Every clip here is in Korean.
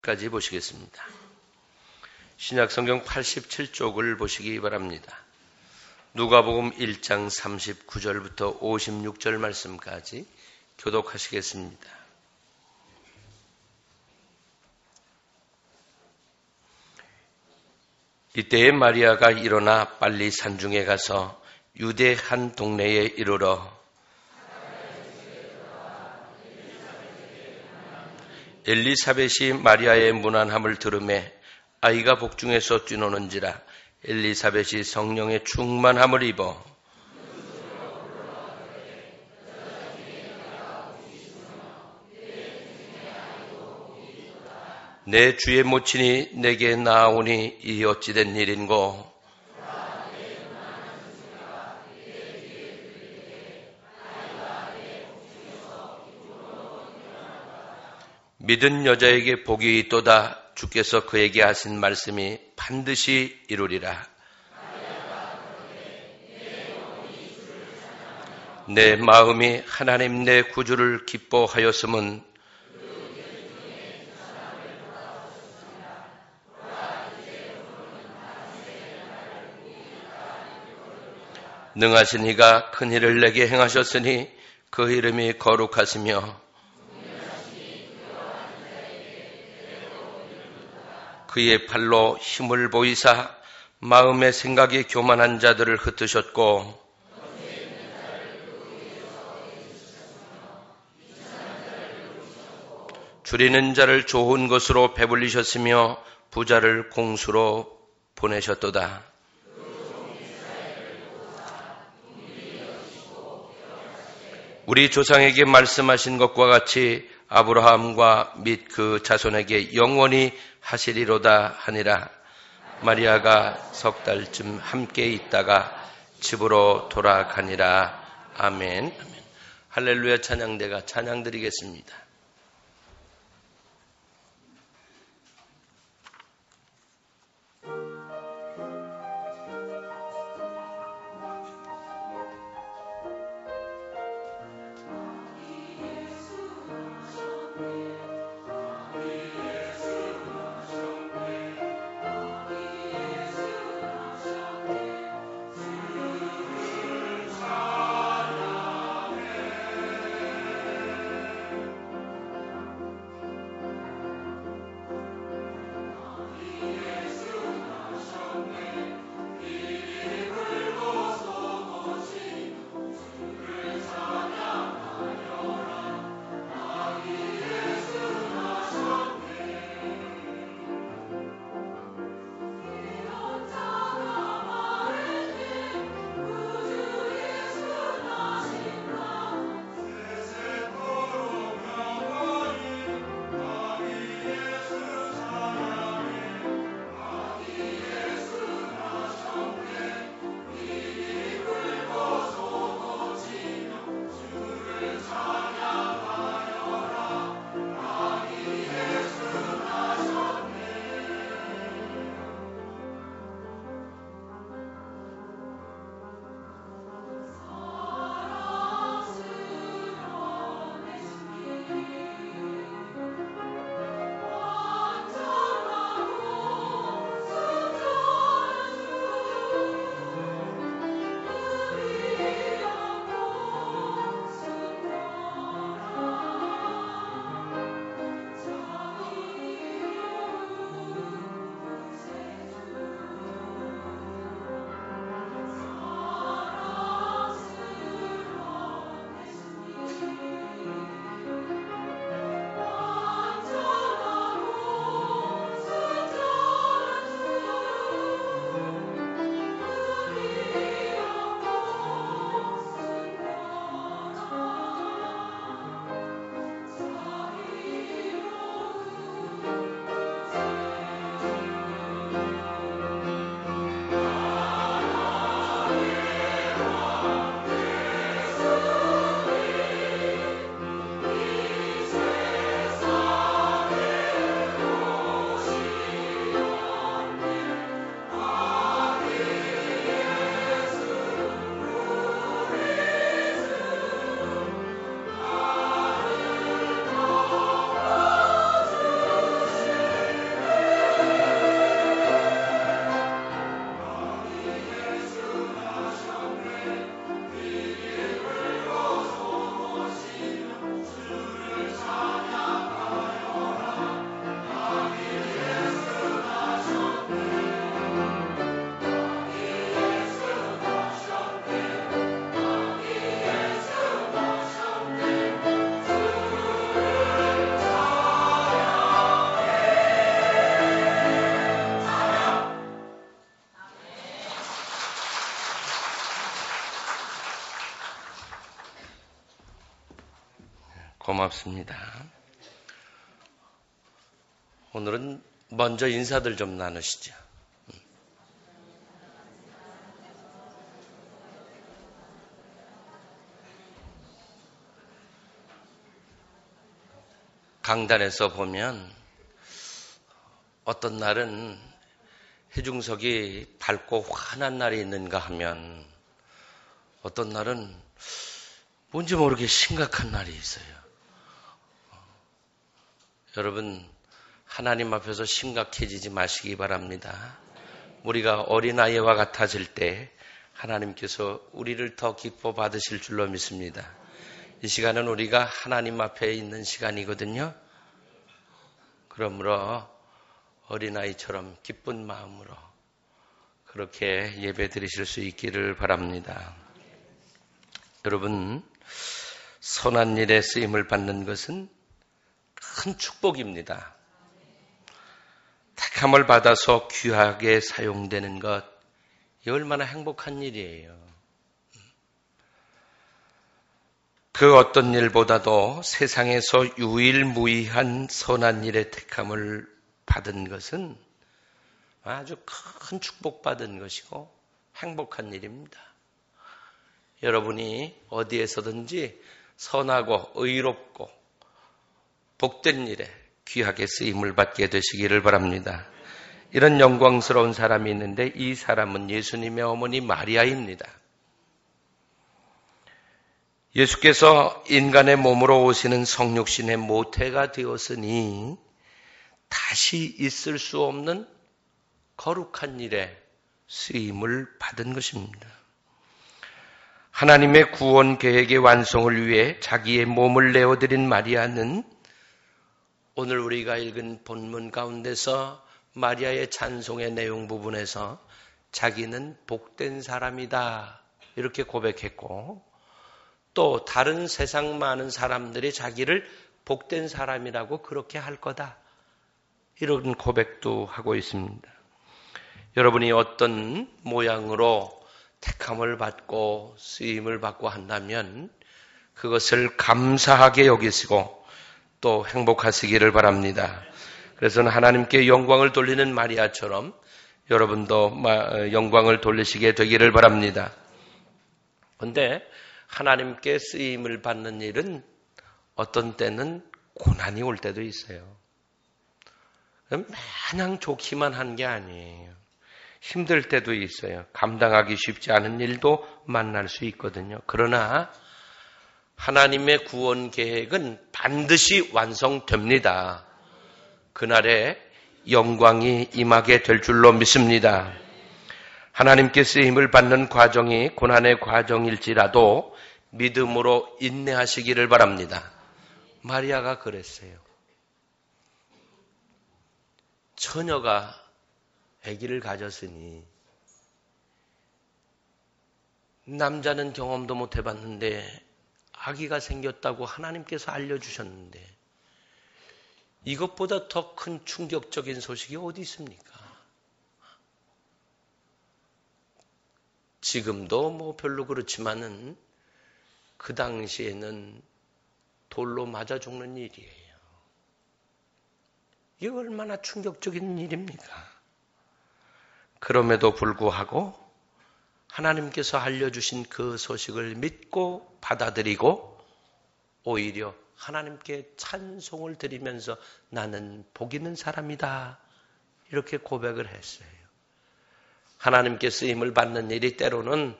까지 보시겠습니다. 신약성경 87쪽을 보시기 바랍니다. 누가복음 1장 39절부터 56절 말씀까지 교독하시겠습니다. 이때에 마리아가 일어나 빨리 산중에 가서 유대 한 동네에 이르러 엘리사벳이 마리아의 문안함을 들으매 아이가 복중에서 뛰노는지라 엘리사벳이 성령의 충만함을 입어 내 주의 모친이 내게 나아오니 이 어찌된 일인고 믿은 여자에게 복이 있도다. 주께서 그에게 하신 말씀이 반드시 이루리라. 내 마음이 하나님 내 구주를 기뻐하였음은 능하신 이가 큰 일을 내게 행하셨으니 그 이름이 거룩하시며 그의 팔로 힘을 보이사 마음의 생각이 교만한 자들을 흩으셨고 줄이는 자를 좋은 것으로 배불리셨으며 부자를 공수로 보내셨도다. 우리 조상에게 말씀하신 것과 같이 아브라함과 및 그 자손에게 영원히 하시리로다 하니라. 마리아가 석 달쯤 함께 있다가 집으로 돌아가니라. 아멘. 할렐루야. 찬양대가 찬양드리겠습니다. 고맙습니다. 오늘은 먼저 인사들 좀 나누시죠. 강단에서 보면 어떤 날은 해중석이 밝고 환한 날이 있는가 하면 어떤 날은 뭔지 모르게 심각한 날이 있어요. 여러분, 하나님 앞에서 심각해지지 마시기 바랍니다. 우리가 어린아이와 같아질 때 하나님께서 우리를 더 기뻐 받으실 줄로 믿습니다. 이 시간은 우리가 하나님 앞에 있는 시간이거든요. 그러므로 어린아이처럼 기쁜 마음으로 그렇게 예배 드리실 수 있기를 바랍니다. 여러분, 선한 일에 쓰임을 받는 것은 큰 축복입니다. 택함을 받아서 귀하게 사용되는 것, 이 얼마나 행복한 일이에요. 그 어떤 일보다도 세상에서 유일무이한 선한 일의 택함을 받은 것은 아주 큰 축복받은 것이고 행복한 일입니다. 여러분이 어디에서든지 선하고 의롭고 복된 일에 귀하게 쓰임을 받게 되시기를 바랍니다. 이런 영광스러운 사람이 있는데 이 사람은 예수님의 어머니 마리아입니다. 예수께서 인간의 몸으로 오시는 성육신의 모태가 되었으니 다시 있을 수 없는 거룩한 일에 쓰임을 받은 것입니다. 하나님의 구원 계획의 완성을 위해 자기의 몸을 내어드린 마리아는 오늘 우리가 읽은 본문 가운데서 마리아의 찬송의 내용 부분에서 자기는 복된 사람이다 이렇게 고백했고, 또 다른 세상 많은 사람들이 자기를 복된 사람이라고 그렇게 할 거다 이런 고백도 하고 있습니다. 여러분이 어떤 모양으로 택함을 받고 쓰임을 받고 한다면 그것을 감사하게 여기시고 또 행복하시기를 바랍니다. 그래서 하나님께 영광을 돌리는 마리아처럼 여러분도 영광을 돌리시게 되기를 바랍니다. 그런데 하나님께 쓰임을 받는 일은 어떤 때는 고난이 올 때도 있어요. 마냥 좋기만 한 게 아니에요. 힘들 때도 있어요. 감당하기 쉽지 않은 일도 만날 수 있거든요. 그러나 하나님의 구원 계획은 반드시 완성됩니다. 그날에 영광이 임하게 될 줄로 믿습니다. 하나님께 쓰임을 받는 과정이 고난의 과정일지라도 믿음으로 인내하시기를 바랍니다. 마리아가 그랬어요. 처녀가 아기를 가졌으니 남자는 경험도 못 해봤는데 아기가 생겼다고 하나님께서 알려주셨는데 이것보다 더 큰 충격적인 소식이 어디 있습니까? 지금도 별로 그렇지만은 그 당시에는 돌로 맞아 죽는 일이에요. 이게 얼마나 충격적인 일입니까? 그럼에도 불구하고 하나님께서 알려주신 그 소식을 믿고 받아들이고 오히려 하나님께 찬송을 드리면서 나는 복 있는 사람이다 이렇게 고백을 했어요. 하나님께 쓰임을 받는 일이 때로는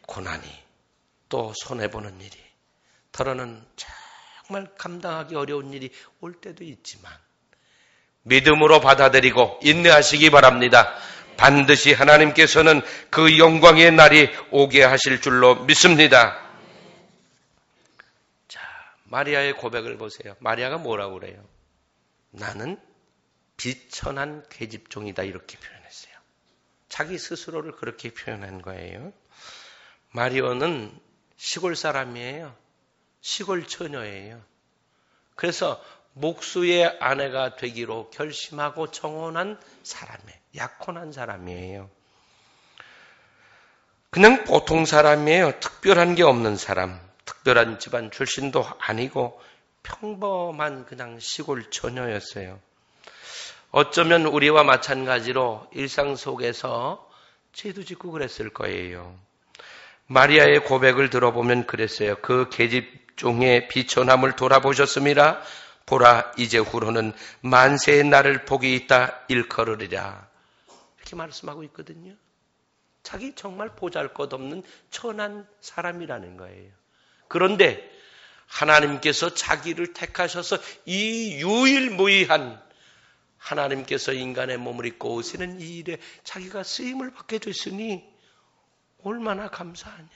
고난이 또 손해보는 일이 더러는 정말 감당하기 어려운 일이 올 때도 있지만 믿음으로 받아들이고 인내하시기 바랍니다. 반드시 하나님께서는 그 영광의 날이 오게 하실 줄로 믿습니다. 자, 마리아의 고백을 보세요. 마리아가 뭐라고 그래요? 나는 비천한 계집종이다 이렇게 표현했어요. 자기 스스로를 그렇게 표현한 거예요. 마리아는 시골 사람이에요. 시골 처녀예요. 그래서 목수의 아내가 되기로 결심하고 청혼한 사람이에요. 약혼한 사람이에요. 그냥 보통 사람이에요. 특별한 게 없는 사람. 특별한 집안 출신도 아니고 평범한 그냥 시골 처녀였어요. 어쩌면 우리와 마찬가지로 일상 속에서 죄도 짓고 그랬을 거예요. 마리아의 고백을 들어보면 그랬어요. 그 계집 중에 비천함을 돌아보셨습니다. 보라, 이제 후로는 만세의 날을 복이 있다 일컬으리라. 이렇게 말씀하고 있거든요. 자기 정말 보잘것없는 천한 사람이라는 거예요. 그런데 하나님께서 자기를 택하셔서 이 유일무이한 하나님께서 인간의 몸을 입고 오시는 이 일에 자기가 쓰임을 받게 됐으니 얼마나 감사하냐.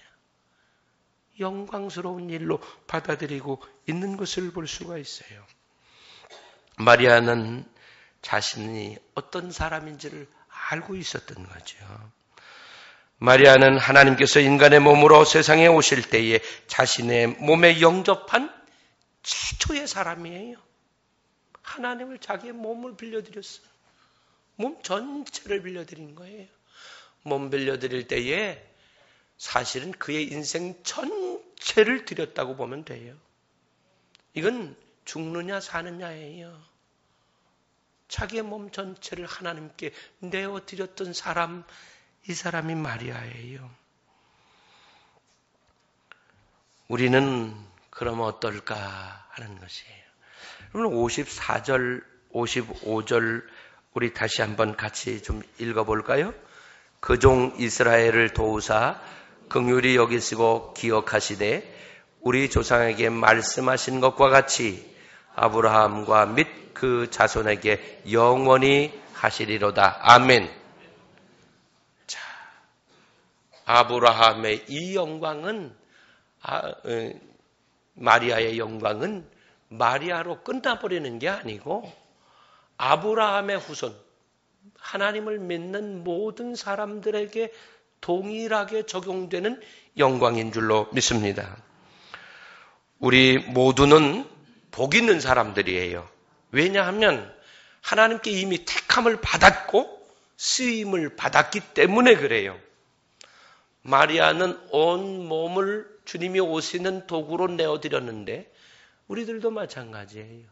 영광스러운 일로 받아들이고 있는 것을 볼 수가 있어요. 마리아는 자신이 어떤 사람인지를 알고 있었던 거죠. 마리아는 하나님께서 인간의 몸으로 세상에 오실 때에 자신의 몸에 영접한 최초의 사람이에요. 하나님을 자기의 몸을 빌려드렸어요. 몸 전체를 빌려드린 거예요. 몸 빌려드릴 때에 사실은 그의 인생 전체를 드렸다고 보면 돼요. 이건 죽느냐 사느냐예요. 자기의 몸 전체를 하나님께 내어드렸던 사람, 이 사람이 마리아예요. 우리는 그러면 어떨까 하는 것이에요. 그러면 54절, 55절 우리 다시 한번 같이 좀 읽어볼까요? 그 종 이스라엘을 도우사 긍휼히 여기시고 기억하시되 우리 조상에게 말씀하신 것과 같이 아브라함과 및 그 자손에게 영원히 하시리로다. 아멘. 자, 아브라함의 이 영광은 마리아의 영광은 마리아로 끝나버리는 게 아니고 아브라함의 후손, 하나님을 믿는 모든 사람들에게 동일하게 적용되는 영광인 줄로 믿습니다. 우리 모두는 복 있는 사람들이에요. 왜냐하면 하나님께 이미 택함을 받았고 쓰임을 받았기 때문에 그래요. 마리아는 온 몸을 주님이 오시는 도구로 내어드렸는데 우리들도 마찬가지예요.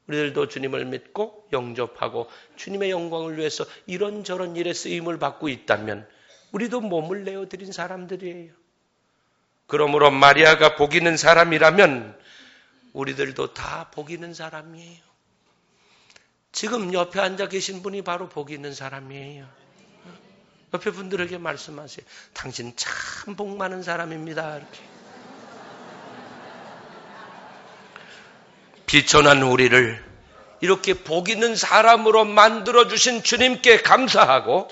우리들도 주님을 믿고 영접하고 주님의 영광을 위해서 이런저런 일에 쓰임을 받고 있다면 우리도 몸을 내어드린 사람들이에요. 그러므로 마리아가 복 있는 사람이라면 우리들도 다 복 있는 사람이에요. 지금 옆에 앉아 계신 분이 바로 복 있는 사람이에요. 옆에 분들에게 말씀하세요. 당신 참 복 많은 사람입니다. 이렇게. 비천한 우리를 이렇게 복 있는 사람으로 만들어주신 주님께 감사하고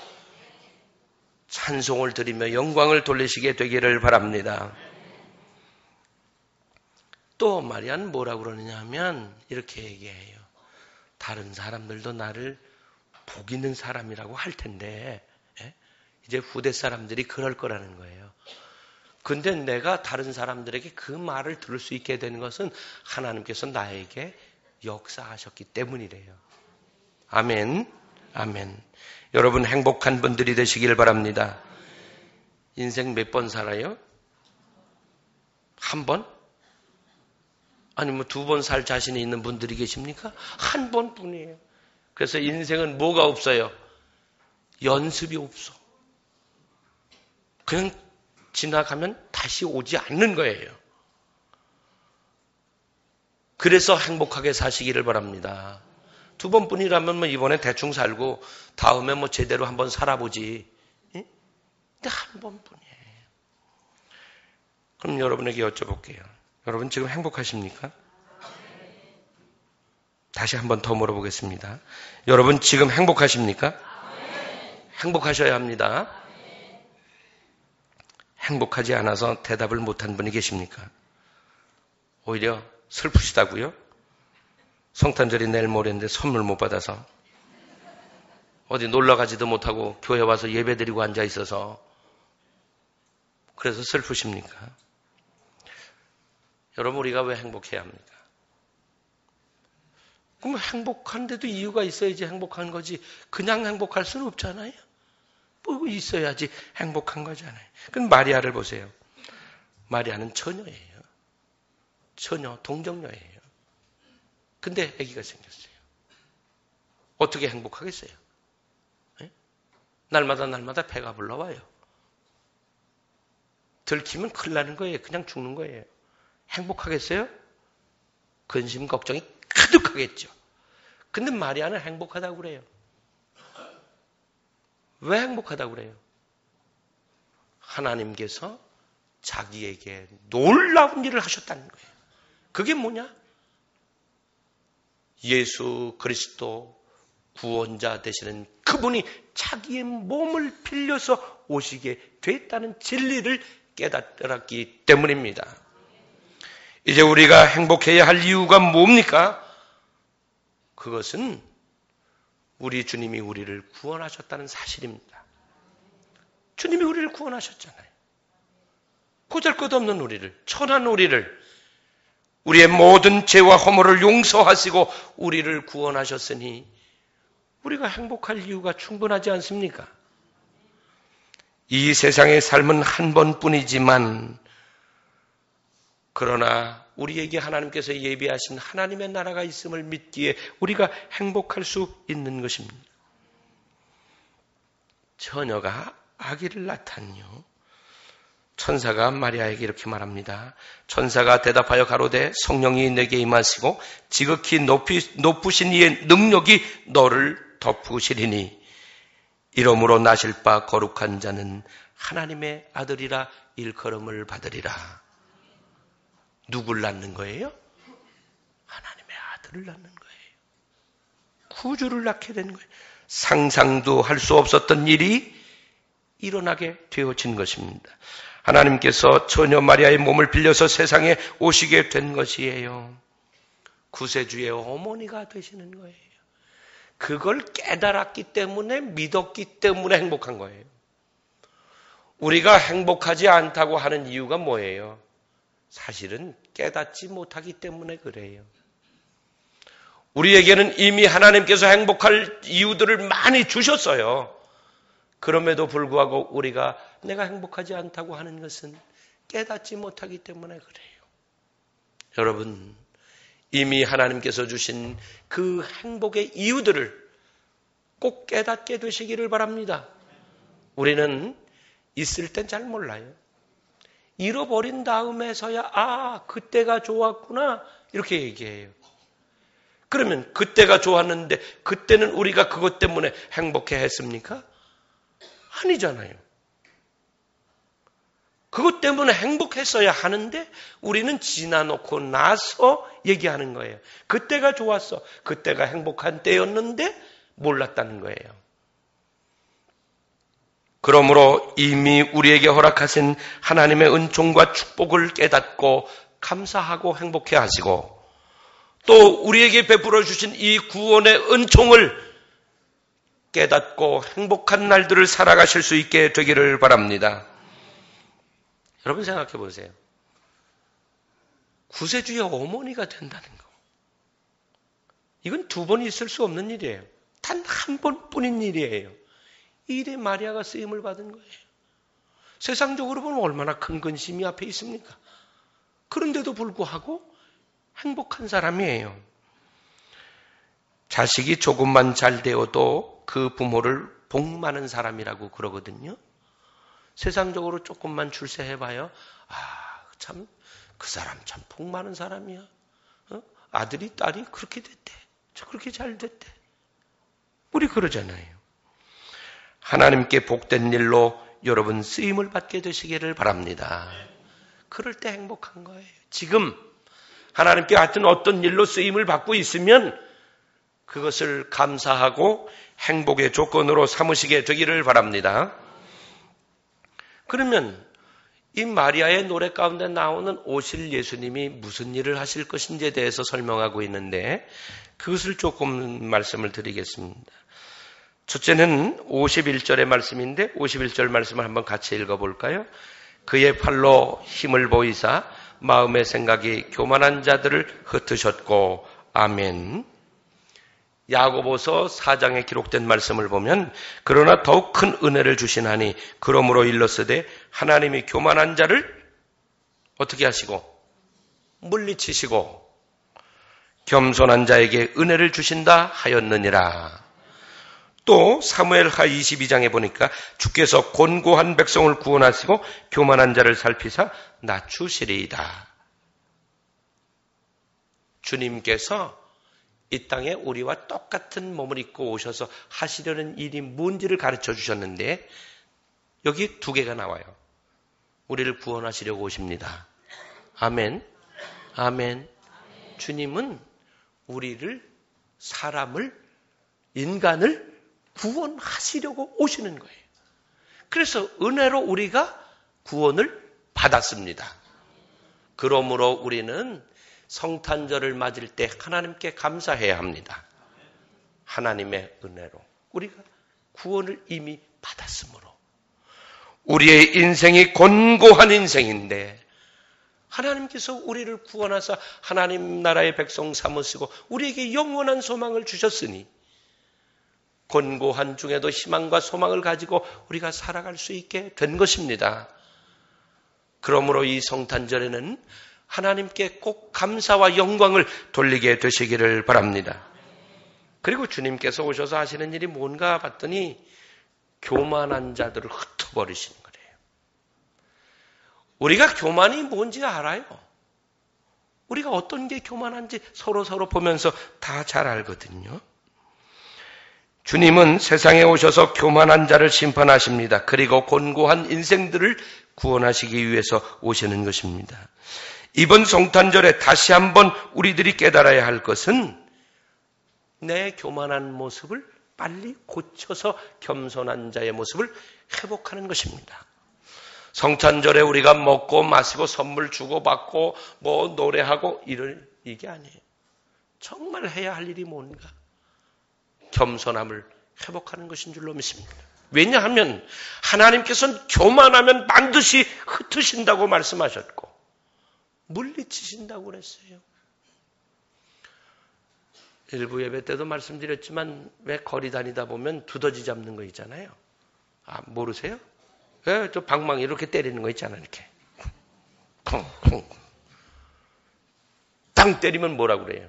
찬송을 드리며 영광을 돌리시게 되기를 바랍니다. 또 마리아는 뭐라고 그러느냐 하면 이렇게 얘기해요. 다른 사람들도 나를 복 있는 사람이라고 할 텐데 이제 후대 사람들이 그럴 거라는 거예요. 근데 내가 다른 사람들에게 그 말을 들을 수 있게 되는 것은 하나님께서 나에게 역사하셨기 때문이래요. 아멘. 아멘. 여러분 행복한 분들이 되시길 바랍니다. 인생 몇 번 살아요? 한 번? 아니면 두 번 살 자신이 있는 분들이 계십니까? 한 번뿐이에요. 그래서 인생은 뭐가 없어요? 연습이 없어. 그냥 지나가면 다시 오지 않는 거예요. 그래서 행복하게 사시기를 바랍니다. 두 번뿐이라면 뭐 이번에 대충 살고 다음에 뭐 제대로 한번 살아보지. 근데 한 번뿐이에요. 그럼 여러분에게 여쭤볼게요. 여러분 지금 행복하십니까? 다시 한번 더 물어보겠습니다. 여러분 지금 행복하십니까? 행복하셔야 합니다. 행복하지 않아서 대답을 못한 분이 계십니까? 오히려 슬프시다고요? 성탄절이 내일 모레인데 선물 못 받아서 어디 놀러 가지도 못하고 교회 와서 예배 드리고 앉아 있어서 그래서 슬프십니까? 여러분 우리가 왜 행복해야 합니까? 그럼 행복한데도 이유가 있어야지 행복한 거지 그냥 행복할 수는 없잖아요. 뭐 있어야지 행복한 거잖아요. 그럼 마리아를 보세요. 마리아는 처녀예요. 처녀, 동정녀예요. 근데 아기가 생겼어요. 어떻게 행복하겠어요? 네? 날마다 배가 불러와요. 들키면 큰일 나는 거예요. 그냥 죽는 거예요. 행복하겠어요? 근심 걱정이 가득하겠죠. 근데 마리아는 행복하다고 그래요. 왜 행복하다고 그래요? 하나님께서 자기에게 놀라운 일을 하셨다는 거예요. 그게 뭐냐? 예수 그리스도 구원자 되시는 그분이 자기의 몸을 빌려서 오시게 됐다는 진리를 깨닫기 때문입니다. 이제 우리가 행복해야 할 이유가 뭡니까? 그것은 우리 주님이 우리를 구원하셨다는 사실입니다. 주님이 우리를 구원하셨잖아요. 보잘것없는 우리를, 천한 우리를, 우리의 모든 죄와 허물을 용서하시고 우리를 구원하셨으니 우리가 행복할 이유가 충분하지 않습니까? 이 세상의 삶은 한 번뿐이지만 그러나 우리에게 하나님께서 예비하신 하나님의 나라가 있음을 믿기에 우리가 행복할 수 있는 것입니다. 처녀가 아기를 낳다니요. 천사가 마리아에게 이렇게 말합니다. 천사가 대답하여 가로되 성령이 내게 임하시고 지극히 높으신 이의 능력이 너를 덮으시리니 이러므로 나실 바 거룩한 자는 하나님의 아들이라 일컬음을 받으리라. 누굴 낳는 거예요? 하나님의 아들을 낳는 거예요. 구주를 낳게 된 거예요. 상상도 할 수 없었던 일이 일어나게 되어진 것입니다. 하나님께서 처녀 마리아의 몸을 빌려서 세상에 오시게 된 것이에요. 구세주의 어머니가 되시는 거예요. 그걸 깨달았기 때문에 믿었기 때문에 행복한 거예요. 우리가 행복하지 않다고 하는 이유가 뭐예요? 사실은 깨닫지 못하기 때문에 그래요. 우리에게는 이미 하나님께서 행복할 이유들을 많이 주셨어요. 그럼에도 불구하고 우리가 내가 행복하지 않다고 하는 것은 깨닫지 못하기 때문에 그래요. 여러분, 이미 하나님께서 주신 그 행복의 이유들을 꼭 깨닫게 되시기를 바랍니다. 우리는 있을 땐 잘 몰라요. 잃어버린 다음에서야 그때가 좋았구나 이렇게 얘기해요. 그러면 그때가 좋았는데 그때는 우리가 그것 때문에 행복해 했습니까? 아니잖아요. 그것 때문에 행복했어야 하는데 우리는 지나놓고 나서 얘기하는 거예요. 그때가 좋았어. 그때가 행복한 때였는데 몰랐다는 거예요. 그러므로 이미 우리에게 허락하신 하나님의 은총과 축복을 깨닫고 감사하고 행복해 하시고 또 우리에게 베풀어 주신 이 구원의 은총을 깨닫고 행복한 날들을 살아가실 수 있게 되기를 바랍니다. 여러분 생각해 보세요. 구세주의 어머니가 된다는 거. 이건 두 번 있을 수 없는 일이에요. 단 한 번뿐인 일이에요. 이 일에 마리아가 쓰임을 받은 거예요. 세상적으로 보면 얼마나 큰 근심이 앞에 있습니까? 그런데도 불구하고 행복한 사람이에요. 자식이 조금만 잘 되어도 그 부모를 복 많은 사람이라고 그러거든요. 세상적으로 조금만 출세해봐요. 참, 그 사람 참 복 많은 사람이야. 아들이, 딸이 그렇게 됐대. 저 그렇게 잘 됐대. 우리 그러잖아요. 하나님께 복된 일로 여러분 쓰임을 받게 되시기를 바랍니다. 그럴 때 행복한 거예요. 지금 하나님께 같은 어떤 일로 쓰임을 받고 있으면 그것을 감사하고 행복의 조건으로 삼으시게 되기를 바랍니다. 그러면 이 마리아의 노래 가운데 나오는 오실 예수님이 무슨 일을 하실 것인지에 대해서 설명하고 있는데 그것을 조금 말씀을 드리겠습니다. 첫째는 51절의 말씀인데 51절 말씀을 한번 같이 읽어볼까요? 그의 팔로 힘을 보이사 마음의 생각이 교만한 자들을 흩으셨고 아멘. 야고보서 4장에 기록된 말씀을 보면 그러나 더욱 큰 은혜를 주시나니 그러므로 일렀으되 하나님이 교만한 자를 어떻게 하시고 물리치시고 겸손한 자에게 은혜를 주신다 하였느니라. 또 사무엘하 22장에 보니까 주께서 곤고한 백성을 구원하시고 교만한 자를 살피사 낮추시리이다. 주님께서 이 땅에 우리와 똑같은 몸을 입고 오셔서 하시려는 일이 뭔지를 가르쳐 주셨는데 여기 두 개가 나와요. 우리를 구원하시려고 오십니다. 아멘. 아멘. 주님은 우리를, 사람을, 인간을 구원하시려고 오시는 거예요. 그래서 은혜로 우리가 구원을 받았습니다. 그러므로 우리는 성탄절을 맞을 때 하나님께 감사해야 합니다. 하나님의 은혜로 우리가 구원을 이미 받았으므로. 우리의 인생이 곤고한 인생인데 하나님께서 우리를 구원하사 하나님 나라의 백성 삼으시고 우리에게 영원한 소망을 주셨으니 곤고한 중에도 희망과 소망을 가지고 우리가 살아갈 수 있게 된 것입니다. 그러므로 이 성탄절에는 하나님께 꼭 감사와 영광을 돌리게 되시기를 바랍니다. 그리고 주님께서 오셔서 하시는 일이 뭔가 봤더니 교만한 자들을 흩어버리시는 거예요. 우리가 교만이 뭔지 알아요. 우리가 어떤 게 교만한지 서로 보면서 다 잘 알거든요. 주님은 세상에 오셔서 교만한 자를 심판하십니다. 그리고 곤고한 인생들을 구원하시기 위해서 오시는 것입니다. 이번 성탄절에 다시 한번 우리들이 깨달아야 할 것은 내 교만한 모습을 빨리 고쳐서 겸손한 자의 모습을 회복하는 것입니다. 성탄절에 우리가 먹고 마시고 선물 주고받고 노래하고 이게 아니에요. 정말 해야 할 일이 뭔가? 겸손함을 회복하는 것인 줄로 믿습니다. 왜냐하면 하나님께서는 교만하면 반드시 흩으신다고 말씀하셨고 물리치신다고 그랬어요. 일부 예배 때도 말씀드렸지만 왜 거리 다니다 보면 두더지 잡는 거 있잖아요. 모르세요? 왜 저 방망이 이렇게 때리는 거 있잖아요. 이렇게 쿵쿵 땅 때리면 뭐라 그래요?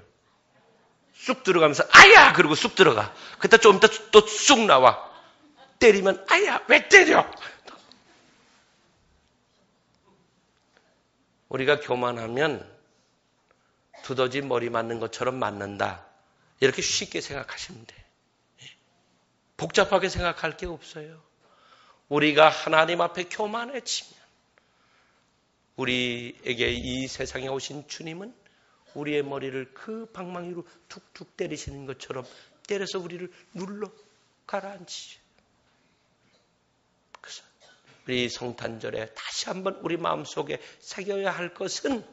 쑥 들어가면서 아야! 그러고 쑥 들어가. 그때 좀 이따 또 쑥 나와. 때리면 아야! 왜 때려? 우리가 교만하면 두더지 머리 맞는 것처럼 맞는다. 이렇게 쉽게 생각하시면 돼. 복잡하게 생각할 게 없어요. 우리가 하나님 앞에 교만해지면 우리에게 이 세상에 오신 주님은 우리의 머리를 그 방망이로 툭툭 때리시는 것처럼 때려서 우리를 눌러 가라앉히죠. 그래서 우리 성탄절에 다시 한번 우리 마음속에 새겨야 할 것은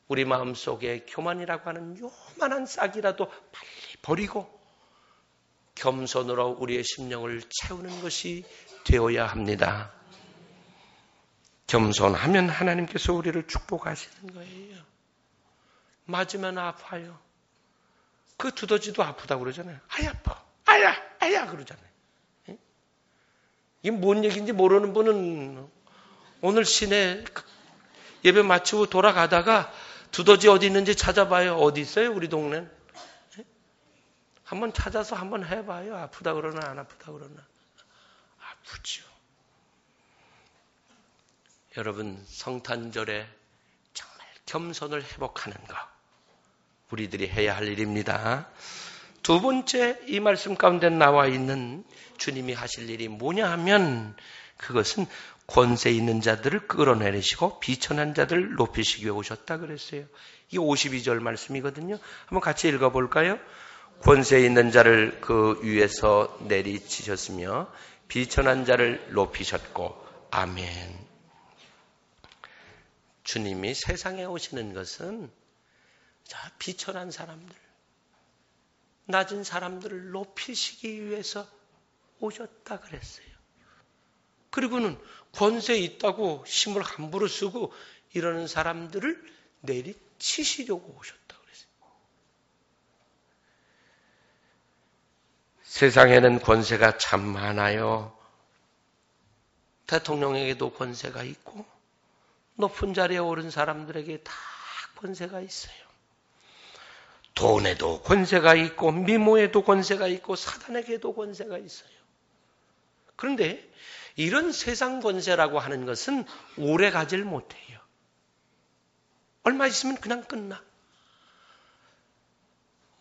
우리 마음속에 교만이라고 하는 요만한 싹이라도 빨리 버리고 겸손으로 우리의 심령을 채우는 것이 되어야 합니다. 겸손하면 하나님께서 우리를 축복하시는 거예요. 맞으면 아파요. 그 두더지도 아프다고 그러잖아요. 아야 아파. 아야 그러잖아요. 이게 뭔 얘기인지 모르는 분은 오늘 시내 예배 마치고 돌아가다가 두더지 어디 있는지 찾아봐요. 어디 있어요? 우리 동네는. 한번 찾아서 한번 해봐요. 아프다 그러나 안 아프다 그러나. 아프죠. 여러분 성탄절에 정말 겸손을 회복하는 것 우리들이 해야 할 일입니다. 두 번째 이 말씀 가운데 나와 있는 주님이 하실 일이 뭐냐 하면 그것은 권세 있는 자들을 끌어내리시고 비천한 자들을 높이시기 위해 오셨다 그랬어요. 이게 52절 말씀이거든요. 한번 같이 읽어볼까요? 권세 있는 자를 그 위에서 내리치셨으며 비천한 자를 높이셨고 아멘. 주님이 세상에 오시는 것은 비천한 사람들, 낮은 사람들을 높이시기 위해서 오셨다 그랬어요. 그리고는 권세 있다고 힘을 함부로 쓰고 이러는 사람들을 내리치시려고 오셨다 그랬어요. 세상에는 권세가 참 많아요. 대통령에게도 권세가 있고 높은 자리에 오른 사람들에게 다 권세가 있어요. 돈에도 권세가 있고 미모에도 권세가 있고 사단에게도 권세가 있어요. 그런데 이런 세상 권세라고 하는 것은 오래 가질 못해요. 얼마 있으면 그냥 끝나.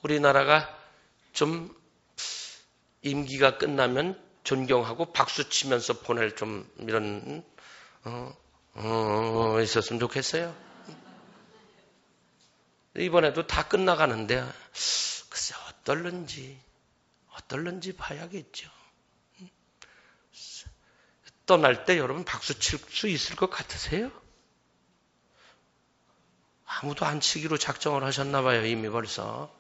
우리나라가 좀 임기가 끝나면 존경하고 박수 치면서 보낼 좀 이런 있었으면 좋겠어요. 이번에도 다 끝나가는데 글쎄 어떨런지 봐야겠죠. 떠날 때 여러분 박수 칠 수 있을 것 같으세요? 아무도 안 치기로 작정을 하셨나 봐요. 이미 벌써.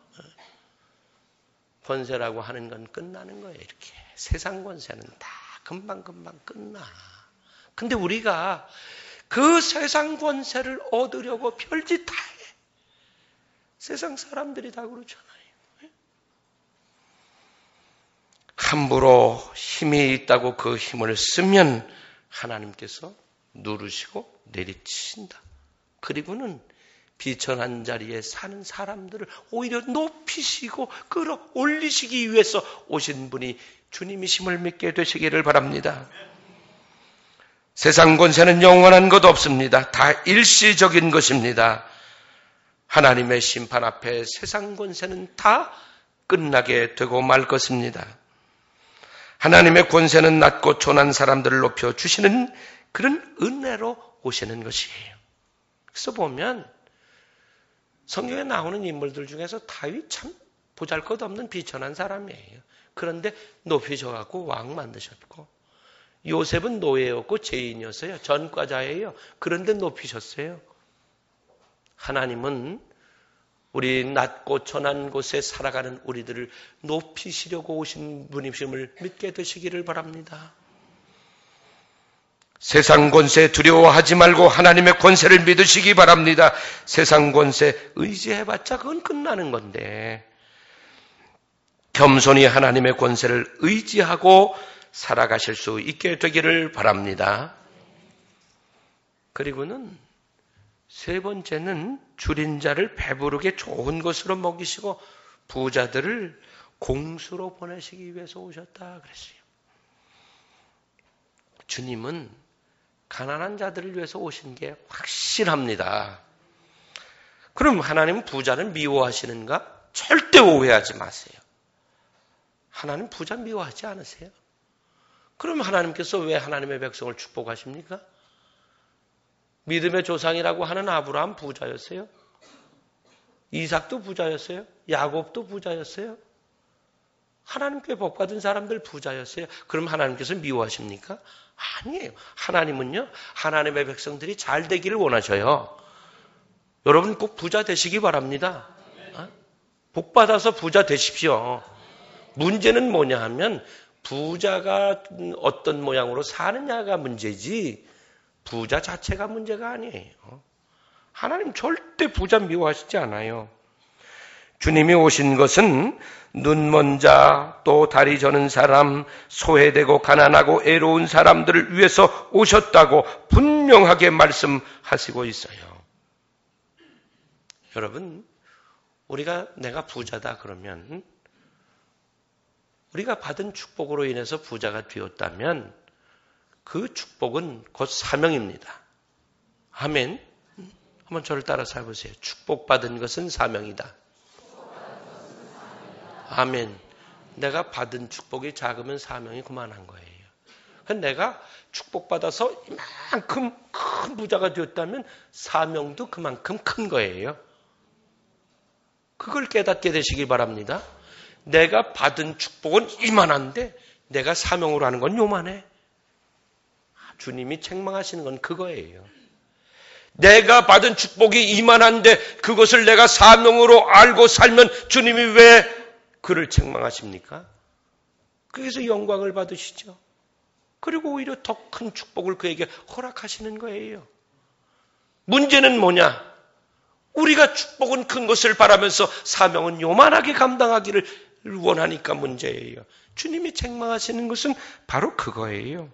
권세라고 하는 건 끝나는 거예요. 이렇게 세상 권세는 다 금방금방 끝나. 근데 우리가 그 세상 권세를 얻으려고 별짓 다 해. 세상 사람들이 다 그렇잖아요. 함부로 힘이 있다고 그 힘을 쓰면 하나님께서 누르시고 내리치신다. 그리고는 비천한 자리에 사는 사람들을 오히려 높이시고 끌어올리시기 위해서 오신 분이 주님이심을 믿게 되시기를 바랍니다. 세상 권세는 영원한 것 없습니다. 다 일시적인 것입니다. 하나님의 심판 앞에 세상 권세는 다 끝나게 되고 말 것입니다. 하나님의 권세는 낮고 초난 사람들을 높여주시는 그런 은혜로 오시는 것이에요. 그래서 보면 성경에 나오는 인물들 중에서 다윗 참 보잘것없는 비천한 사람이에요. 그런데 높이셔갖고 왕 만드셨고, 요셉은 노예였고 죄인이었어요. 전과자예요. 그런데 높이셨어요. 하나님은 우리 낮고 천한 곳에 살아가는 우리들을 높이시려고 오신 분이심을 믿게 되시기를 바랍니다. 세상 권세 두려워하지 말고 하나님의 권세를 믿으시기 바랍니다. 세상 권세 의지해봤자 그건 끝나는 건데 겸손히 하나님의 권세를 의지하고 살아가실 수 있게 되기를 바랍니다. 그리고는 세 번째는 줄인 자를 배부르게 좋은 것으로 먹이시고 부자들을 공수로 보내시기 위해서 오셨다 그랬어요. 주님은 가난한 자들을 위해서 오신 게 확실합니다. 그럼 하나님은 부자를 미워하시는가? 절대 오해하지 마세요. 하나님 부자 미워하지 않으세요? 그럼 하나님께서 왜 하나님의 백성을 축복하십니까? 믿음의 조상이라고 하는 아브라함 부자였어요? 이삭도 부자였어요? 야곱도 부자였어요? 하나님께 복받은 사람들 부자였어요? 그럼 하나님께서 미워하십니까? 아니에요. 하나님은요, 하나님의 백성들이 잘 되기를 원하셔요. 여러분 꼭 부자 되시기 바랍니다. 복받아서 부자 되십시오. 문제는 뭐냐 하면 부자가 어떤 모양으로 사느냐가 문제지 부자 자체가 문제가 아니에요. 하나님 절대 부자 미워하시지 않아요. 주님이 오신 것은 눈먼 자, 또 다리 저는 사람, 소외되고 가난하고 애로운 사람들을 위해서 오셨다고 분명하게 말씀하시고 있어요. 여러분, 내가 부자다 그러면 우리가 받은 축복으로 인해서 부자가 되었다면 그 축복은 곧 사명입니다. 아멘. 한번 저를 따라서 해보세요. 축복받은 것은 사명이다. 아멘. 내가 받은 축복이 작으면 사명이 그만한 거예요. 내가 축복받아서 이만큼 큰 부자가 되었다면 사명도 그만큼 큰 거예요. 그걸 깨닫게 되시기 바랍니다. 내가 받은 축복은 이만한데 내가 사명으로 하는 건 요만해. 주님이 책망하시는 건 그거예요. 내가 받은 축복이 이만한데 그것을 내가 사명으로 알고 살면 주님이 왜 그를 책망하십니까? 그래서 영광을 받으시죠. 그리고 오히려 더 큰 축복을 그에게 허락하시는 거예요. 문제는 뭐냐? 우리가 축복은 큰 것을 바라면서 사명은 요만하게 감당하기를 원하니까 문제예요. 주님이 책망하시는 것은 바로 그거예요.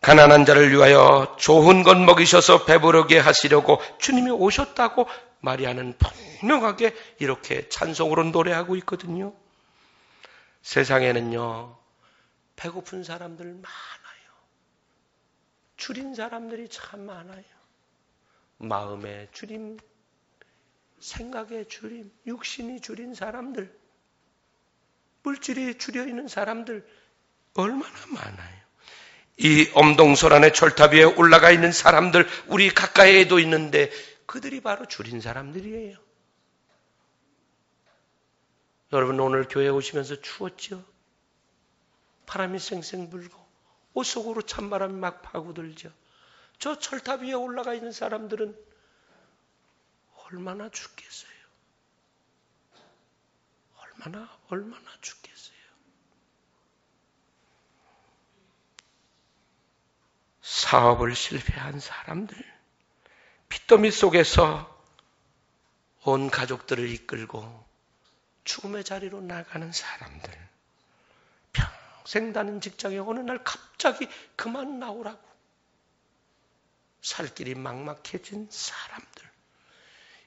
가난한 자를 위하여 좋은 것 먹이셔서 배부르게 하시려고 주님이 오셨다고 마리아는 분명하게 이렇게 찬송으로 노래하고 있거든요. 세상에는요, 배고픈 사람들 많아요. 줄인 사람들이 참 많아요. 마음의 줄임, 생각의 줄임, 육신이 줄인 사람들, 물질이 줄여 있는 사람들 얼마나 많아요. 이 엄동설안의 철탑 위에 올라가 있는 사람들, 우리 가까이에도 있는데 그들이 바로 줄인 사람들이에요. 여러분, 오늘 교회에 오시면서 추웠죠? 바람이 쌩쌩 불고 옷 속으로 찬바람이 막 파고들죠. 저 철탑 위에 올라가 있는 사람들은 얼마나 춥겠어요. 얼마나 춥겠어요. 사업을 실패한 사람들, 빚더미 속에서 온 가족들을 이끌고 죽음의 자리로 나가는 사람들, 평생 다닌 직장에 어느 날 갑자기 그만 나오라고 살 길이 막막해진 사람들,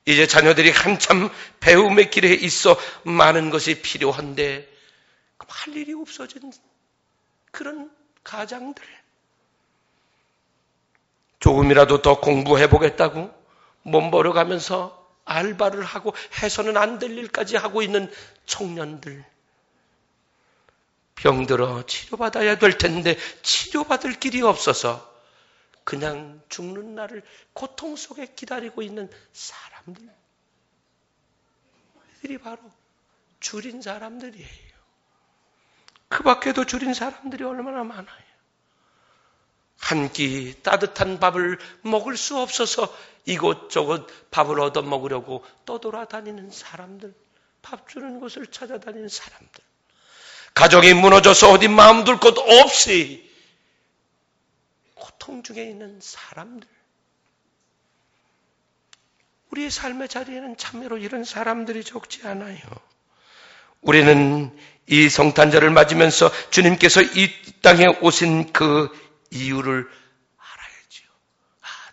이제 자녀들이 한참 배움의 길에 있어 많은 것이 필요한데 할 일이 없어진 그런 가장들, 조금이라도 더 공부해보겠다고 몸 벌어가면서 알바를 하고 해서는 안 될 일까지 하고 있는 청년들, 병들어 치료받아야 될 텐데 치료받을 길이 없어서 그냥 죽는 날을 고통 속에 기다리고 있는 사람들, 이들이 바로 줄인 사람들이에요. 그 밖에도 줄인 사람들이 얼마나 많아요. 한 끼 따뜻한 밥을 먹을 수 없어서 이곳저곳 밥을 얻어 먹으려고 떠돌아다니는 사람들, 밥 주는 곳을 찾아다니는 사람들, 가정이 무너져서 어디 마음 둘 곳 없이 고통 중에 있는 사람들, 우리의 삶의 자리에는 참으로 이런 사람들이 적지 않아요. 우리는 이 성탄절을 맞으면서 주님께서 이 땅에 오신 그 이유를 알아야죠.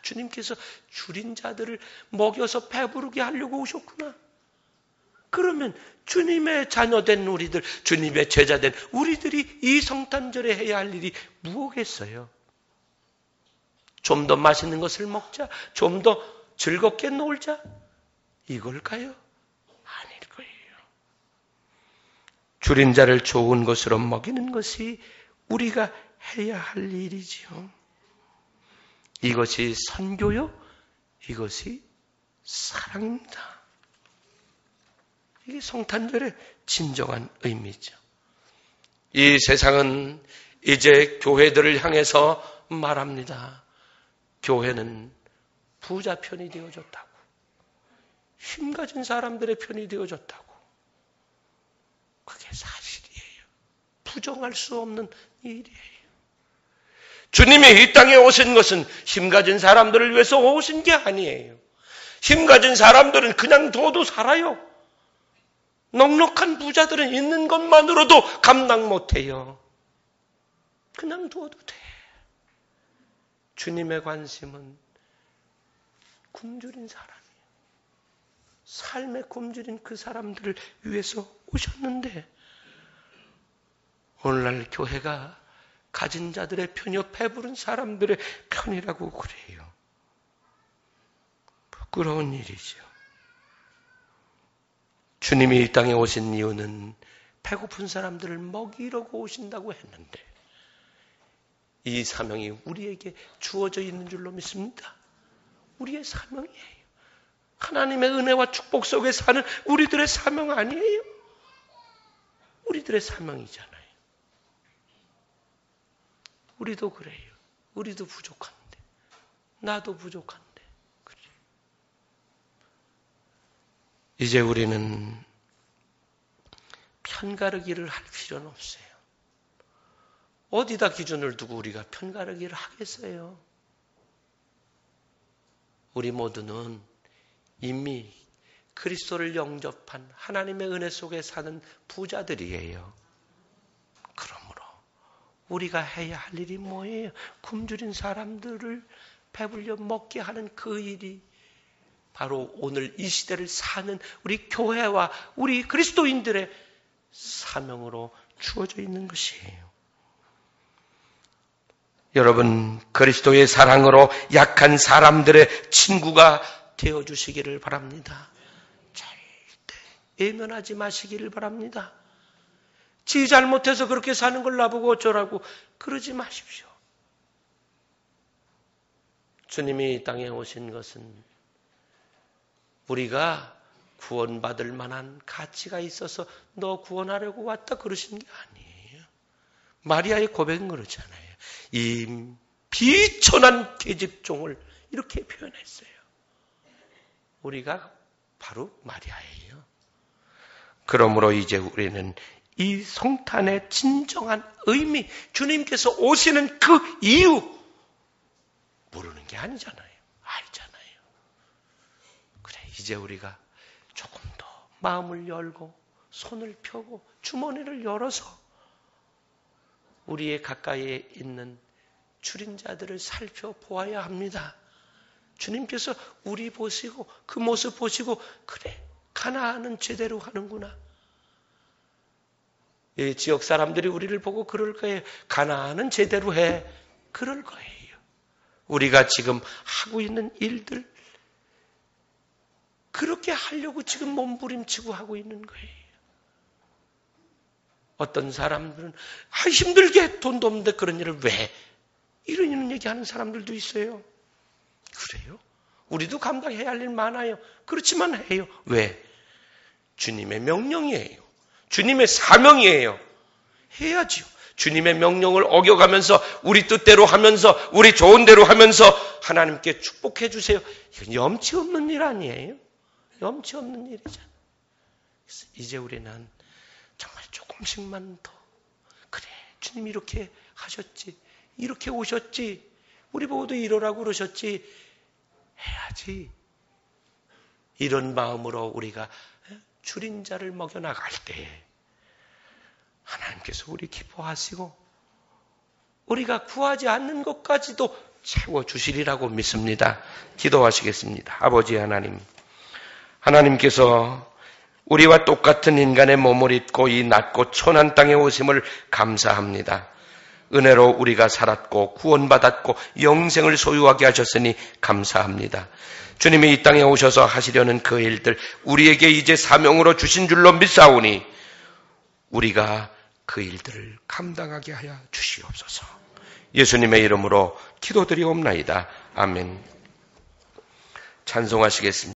주님께서 줄인 자들을 먹여서 배부르게 하려고 오셨구나. 그러면 주님의 자녀된 우리들, 주님의 제자된 우리들이 이 성탄절에 해야 할 일이 무엇겠어요? 좀 더 맛있는 것을 먹자, 좀 더 즐겁게 놀자, 이걸까요? 아닐 거예요. 줄인 자를 좋은 것으로 먹이는 것이 우리가 해야 할 일이지요. 이것이 선교요, 이것이 사랑입니다. 이게 성탄절의 진정한 의미죠. 이 세상은 이제 교회들을 향해서 말합니다. 교회는 부자 편이 되어졌다고, 힘 가진 사람들의 편이 되어졌다고. 그게 사실이에요. 부정할 수 없는 일이에요. 주님이 이 땅에 오신 것은 힘 가진 사람들을 위해서 오신 게 아니에요. 힘 가진 사람들은 그냥 둬도 살아요. 넉넉한 부자들은 있는 것만으로도 감당 못해요. 그냥 둬도 돼. 주님의 관심은 굶주린 사람이에요. 삶에 굶주린 그 사람들을 위해서 오셨는데, 오늘날 교회가 가진 자들의 편이요, 배부른 사람들의 편이라고 그래요. 부끄러운 일이죠. 주님이 이 땅에 오신 이유는 배고픈 사람들을 먹이려고 오신다고 했는데, 이 사명이 우리에게 주어져 있는 줄로 믿습니다. 우리의 사명이에요. 하나님의 은혜와 축복 속에 사는 우리들의 사명 아니에요? 우리들의 사명이잖아요. 우리도 그래요. 우리도 부족한데, 나도 부족한데. 그래. 이제 우리는 편가르기를 할 필요는 없어요. 어디다 기준을 두고 우리가 편가르기를 하겠어요? 우리 모두는 이미 그리스도를 영접한 하나님의 은혜 속에 사는 부자들이에요. 그러므로 우리가 해야 할 일이 뭐예요? 굶주린 사람들을 배불려 먹게 하는 그 일이 바로 오늘 이 시대를 사는 우리 교회와 우리 그리스도인들의 사명으로 주어져 있는 것이에요. 여러분, 그리스도의 사랑으로 약한 사람들의 친구가 되어주시기를 바랍니다. 절대 외면하지 마시기를 바랍니다. 지 잘못해서 그렇게 사는 걸 나보고 어쩌라고 그러지 마십시오. 주님이 이 땅에 오신 것은 우리가 구원받을 만한 가치가 있어서 너 구원하려고 왔다 그러신 게 아니에요. 마리아의 고백은 그렇잖아요. 이 비천한 계집종을 이렇게 표현했어요. 우리가 바로 마리아예요. 그러므로 이제 우리는 이 성탄의 진정한 의미, 주님께서 오시는 그 이유 모르는 게 아니잖아요. 알잖아요. 그래, 이제 우리가 조금 더 마음을 열고 손을 펴고 주머니를 열어서 우리의 가까이에 있는 줄인 자들을 살펴보아야 합니다. 주님께서 우리 보시고 그 모습 보시고 그래, 가나안은 제대로 하는구나. 이 지역 사람들이 우리를 보고 그럴 거예요. 가나안은 제대로 해. 그럴 거예요. 우리가 지금 하고 있는 일들 그렇게 하려고 지금 몸부림치고 하고 있는 거예요. 어떤 사람들은 힘들게 돈도 없는데 그런 일을 왜? 이런 얘기하는 사람들도 있어요. 그래요? 우리도 감당해야 할 일 많아요. 그렇지만 해요. 왜? 주님의 명령이에요. 주님의 사명이에요. 해야지요. 주님의 명령을 어겨가면서 우리 뜻대로 하면서 우리 좋은 대로 하면서 하나님께 축복해 주세요. 이건 염치 없는 일 아니에요? 염치 없는 일이잖아요. 그래서 이제 우리는 정말 조금씩만 더 그래, 주님이 이렇게 하셨지, 이렇게 오셨지, 우리 보고도 이러라고 그러셨지, 해야지. 이런 마음으로 우리가 줄인 자를 먹여나갈 때 하나님께서 우리 기뻐하시고 우리가 구하지 않는 것까지도 채워주시리라고 믿습니다. 기도하시겠습니다. 아버지 하나님, 하나님께서 우리와 똑같은 인간의 몸을 입고 이 낮고 천한 땅에 오심을 감사합니다. 은혜로 우리가 살았고 구원받았고 영생을 소유하게 하셨으니 감사합니다. 주님이 이 땅에 오셔서 하시려는 그 일들 우리에게 이제 사명으로 주신 줄로 믿사오니 우리가 그 일들을 감당하게 하여 주시옵소서. 예수님의 이름으로 기도드리옵나이다. 아멘. 찬송하시겠습니다.